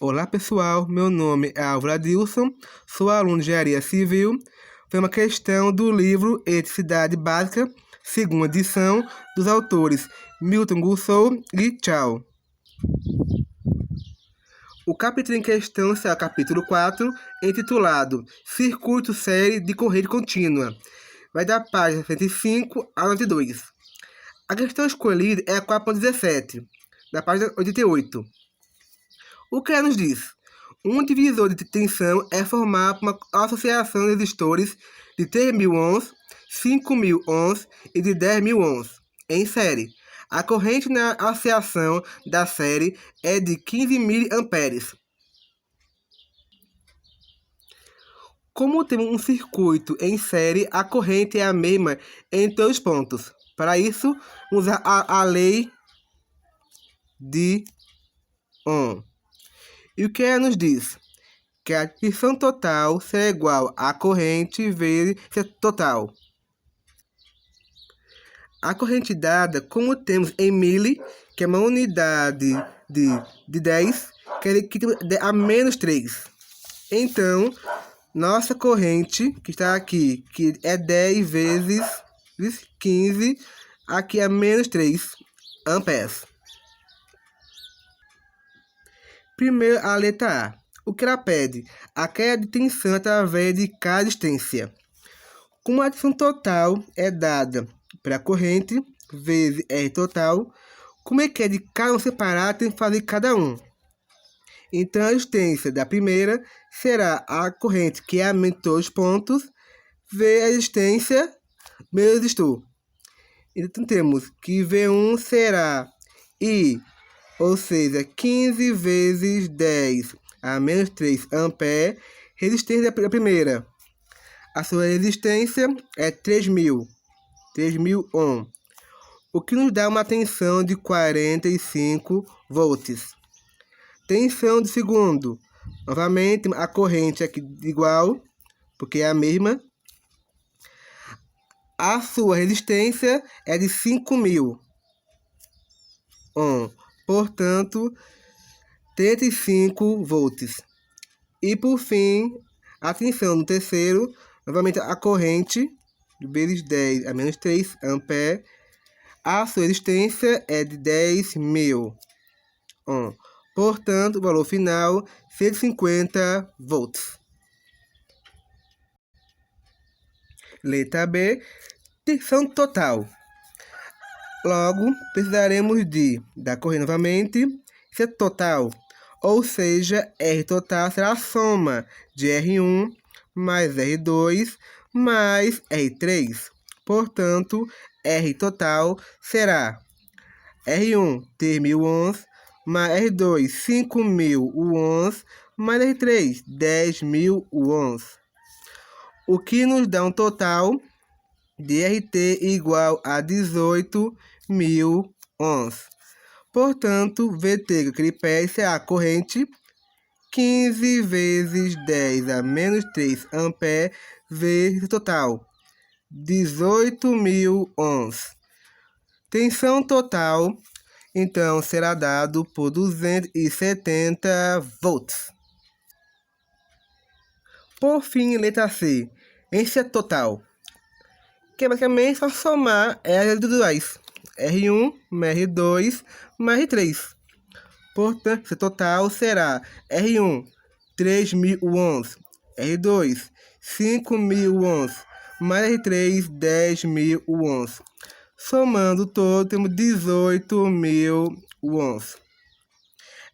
Olá pessoal, meu nome é Álvaro Adilson, sou aluno de Engenharia Civil. Foi uma questão do livro Eletricidade Básica, segunda edição, dos autores Milton Gussow e Tchau. O capítulo em questão será o capítulo 4, intitulado Circuito Série de Corrente Contínua. Vai da página 105 a 92. A questão escolhida é a 4.17, da página 88. O que ela nos diz? Um divisor de tensão é formado por uma associação de resistores de 3.000 ohms, 5.000 ohms e de 10.000 ohms, em série. A corrente na associação da série é de 15 mA. Como temos um circuito em série, a corrente é a mesma em todos os pontos. Para isso, usar a lei de Ohm. E o que ela nos diz? Que a tensão total será igual à corrente vezes total. A corrente dada, como temos em mili, que é uma unidade de 10, quer dizer que temos a menos 3. Então, nossa corrente, que está aqui, que é 10 vezes 15, aqui é menos 3 amperes. Primeiro, a letra A. O que ela pede? A queda de tensão através de cada resistência. Como a tensão total é dada para a corrente vezes R total, como é que é de cada um separado, tem que fazer cada um. Então, a resistência da primeira será a corrente que aumentou os pontos, vezes a resistência menos resistor. Então, temos que V1 será I, ou seja, 15 vezes 10 a menos 3 amperes, resistência da primeira. A sua resistência é 3.000 ohms, o que nos dá uma tensão de 45 volts. Tensão do segundo, novamente a corrente aqui igual, porque é a mesma. A sua resistência é de 5.000 ohms, portanto, 35 volts. E por fim, a tensão no terceiro, novamente a corrente, vezes 10 a menos 3 amperes, a sua resistência é de 10.000 ohms. Portanto, o valor final, 150 volts. Letra B, tensão total. Logo, precisaremos da corrente novamente, isso é total. Ou seja, R total será a soma de R1 mais R2 mais R3. Portanto, R total será R1, 3.000 ohms, mais R2, 5.000 ohms, mais R3, 10.000 ohms. O que nos dá um total de RT igual a 18.000 ohms. Portanto, VT que ele pede será a corrente 15 vezes 10 a menos 3 amperes vezes o total, 18.000 ohms. Tensão total, então, será dado por 270 volts. Por fim, letra C, esse total, que é basicamente só somar as individuais. R1 mais R2 mais R3. Portanto, esse total será R1, 3.000 ohms, R2, 5.000 ohms, mais R3, 10.000 ohms. Somando todo, temos 18.000 ohms.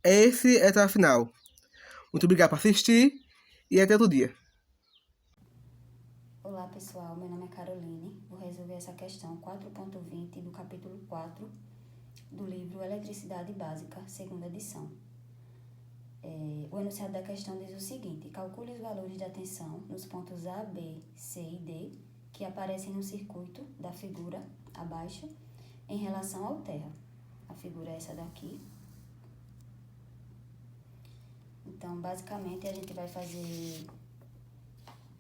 Esse é o resultado final. Muito obrigado por assistir e até outro dia. Olá pessoal, meu nome é Caroline. Vou resolver essa questão 4.20 do capítulo 4 do livro Eletricidade Básica, segunda edição. O enunciado da questão diz o seguinte: calcule os valores da tensão nos pontos A, B, C e D que aparecem no circuito da figura abaixo em relação ao terra. A figura é essa daqui. Então, basicamente, a gente vai fazer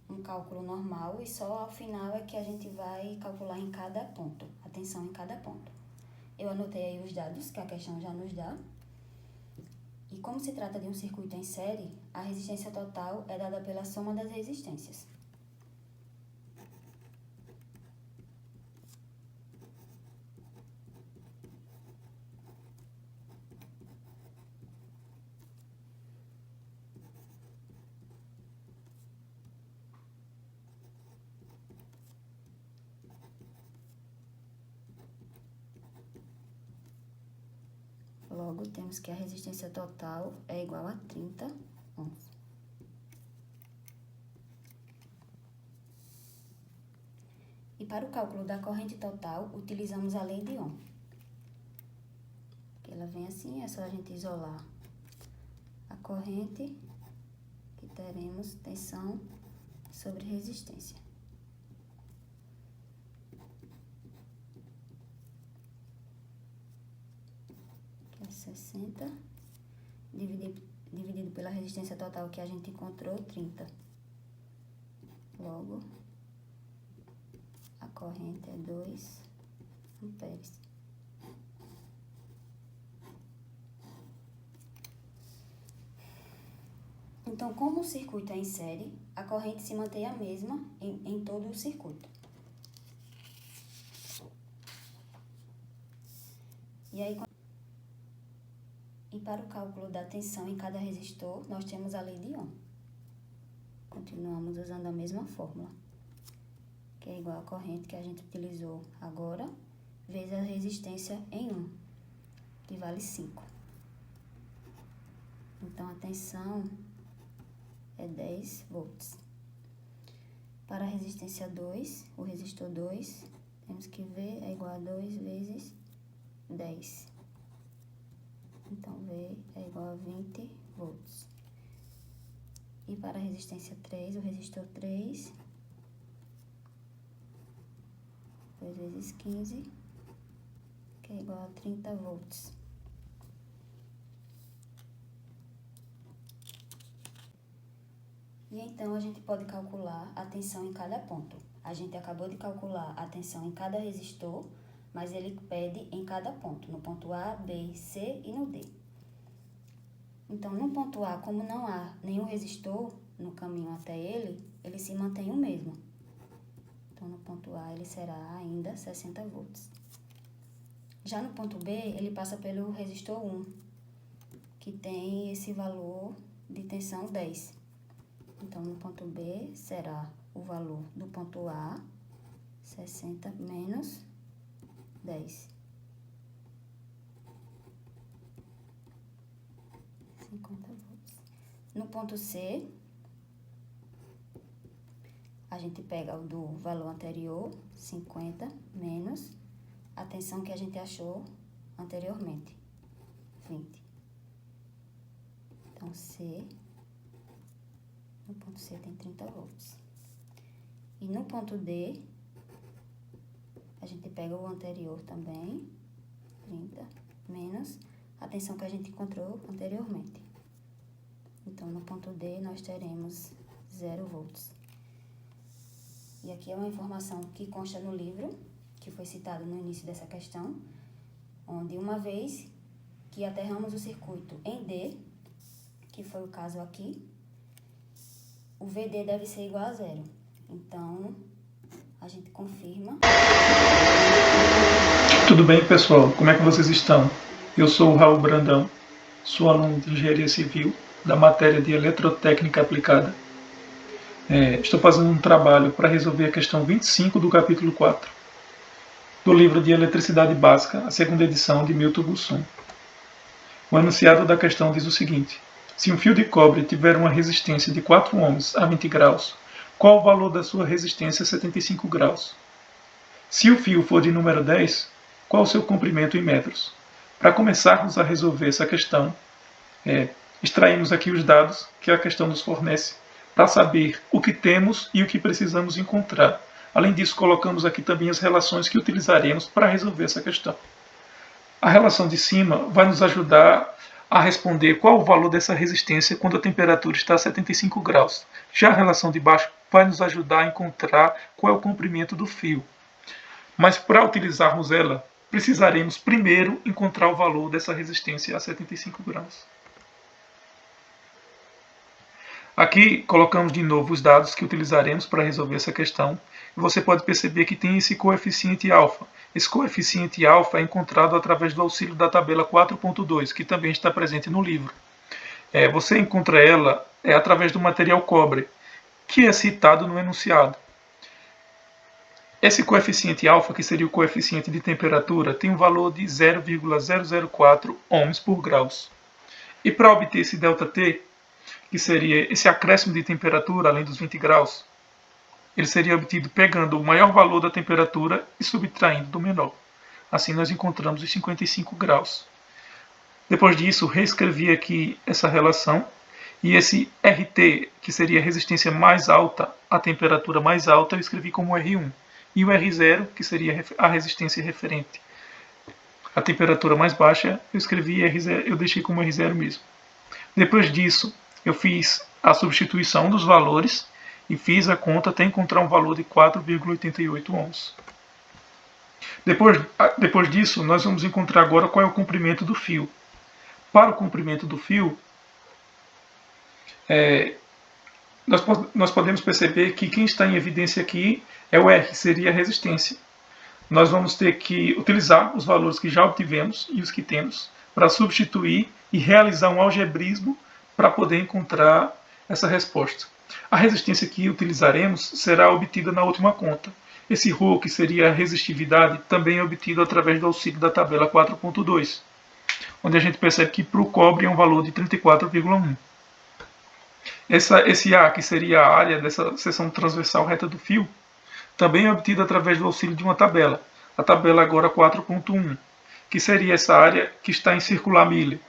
um cálculo normal e só ao final é que a gente vai calcular em cada ponto, a tensão em cada ponto. Eu anotei aí os dados que a questão já nos dá. E como se trata de um circuito em série, a resistência total é dada pela soma das resistências. Logo, temos que a resistência total é igual a 30 ohms. E para o cálculo da corrente total, utilizamos a lei de Ohm. Ela vem assim, é só a gente isolar a corrente, que teremos tensão sobre resistência. Que é 60, dividido pela resistência total que a gente encontrou, 30. Logo, a corrente é 2 amperes. Então, como o circuito é em série, a corrente se mantém a mesma em todo o circuito. E para o cálculo da tensão em cada resistor, nós temos a lei de Ohm. Continuamos usando a mesma fórmula, que é igual à corrente que a gente utilizou agora, vezes a resistência em Ohm, que vale 5. Então, a tensão é 10 volts. Para a resistência 2, o resistor 2, temos que ver, é igual a 2 vezes 10. Então, V é igual a 20 volts. E para a resistência 3, o resistor 3, 2 vezes 15, que é igual a 30 volts. E então, a gente pode calcular a tensão em cada ponto. A gente acabou de calcular a tensão em cada resistor, mas ele pede em cada ponto, no ponto A, B, C e no D. Então, no ponto A, como não há nenhum resistor no caminho até ele se mantém o mesmo. Então, no ponto A, ele será ainda 60 volts. Já no ponto B, ele passa pelo resistor 1, que tem esse valor de tensão 10. Então, no ponto B, será o valor do ponto A, 60 menos 10. 50 volts. No ponto C, a gente pega o do valor anterior, 50, menos a tensão que a gente achou anteriormente, 20. Então, no ponto C tem 30 volts. E no ponto D, a gente pega o anterior também, 30, menos a tensão que a gente encontrou anteriormente. Então, no ponto D, nós teremos 0 volts. E aqui é uma informação que consta no livro, que foi citado no início dessa questão, onde uma vez que aterramos o circuito em D, que foi o caso aqui, o VD deve ser igual a 0. Então, a gente confirma. Tudo bem, pessoal? Como é que vocês estão? Eu sou o Raul Brandão, sou aluno de Engenharia Civil, da matéria de Eletrotécnica Aplicada. Estou fazendo um trabalho para resolver a questão 25 do capítulo 4, do livro de Eletricidade Básica, a segunda edição de Milton Gusson. O enunciado da questão diz o seguinte: se um fio de cobre tiver uma resistência de 4 ohms a 20 graus, qual o valor da sua resistência a 75 graus? Se o fio for de número 10, qual o seu comprimento em metros? Para começarmos a resolver essa questão, extraímos aqui os dados que a questão nos fornece para saber o que temos e o que precisamos encontrar. Além disso, colocamos aqui também as relações que utilizaremos para resolver essa questão. A relação de cima vai nos ajudar a responder qual o valor dessa resistência quando a temperatura está a 75 graus. Já a relação de baixo vai nos ajudar a encontrar qual é o comprimento do fio. Mas para utilizarmos ela, precisaremos primeiro encontrar o valor dessa resistência a 75 graus. Aqui colocamos de novo os dados que utilizaremos para resolver essa questão. E você pode perceber que tem esse coeficiente alfa. Esse coeficiente alfa é encontrado através do auxílio da tabela 4.2, que também está presente no livro. Você encontra ela através do material cobre, que é citado no enunciado. Esse coeficiente alfa, que seria o coeficiente de temperatura, tem um valor de 0,004 ohms por graus. E para obter esse ΔT, que seria esse acréscimo de temperatura além dos 20 graus, ele seria obtido pegando o maior valor da temperatura e subtraindo do menor. Assim nós encontramos os 55 graus. Depois disso, reescrevi aqui essa relação, e esse RT, que seria a resistência mais alta, a temperatura mais alta, eu escrevi como R1. E o R0, que seria a resistência referente à temperatura mais baixa, eu escrevi R0, eu deixei como R0 mesmo. Depois disso, eu fiz a substituição dos valores e fiz a conta até encontrar um valor de 4,88 ohms. Depois disso, nós vamos encontrar agora qual é o comprimento do fio. Para o comprimento do fio, nós podemos perceber que quem está em evidência aqui é o R, seria a resistência. Nós vamos ter que utilizar os valores que já obtivemos e os que temos para substituir e realizar um algebrismo para poder encontrar essa resposta. A resistência que utilizaremos será obtida na última conta. Esse ρ, que seria a resistividade, também é obtido através do auxílio da tabela 4.2, onde a gente percebe que para o cobre é um valor de 34,1. Esse A, que seria a área dessa seção transversal reta do fio, também é obtido através do auxílio de uma tabela. A tabela agora 4.1, que seria essa área que está em circular milha.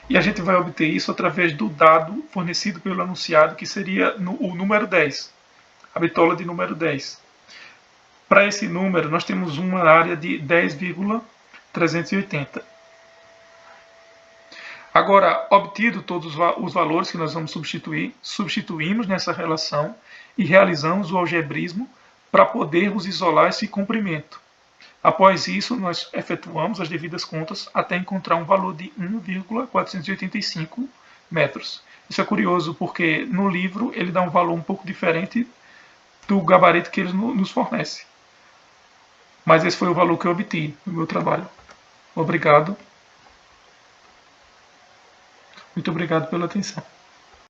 E a gente vai obter isso através do dado fornecido pelo anunciado, que seria o número 10, a bitola de número 10. Para esse número, nós temos uma área de 10,380. Agora, obtido todos os valores que nós vamos substituir, substituímos nessa relação e realizamos o algebrismo para podermos isolar esse comprimento. Após isso, nós efetuamos as devidas contas até encontrar um valor de 1,485 metros. Isso é curioso porque no livro ele dá um valor um pouco diferente do gabarito que ele nos fornece. Mas esse foi o valor que eu obtive no meu trabalho. Obrigado. Muito obrigado pela atenção.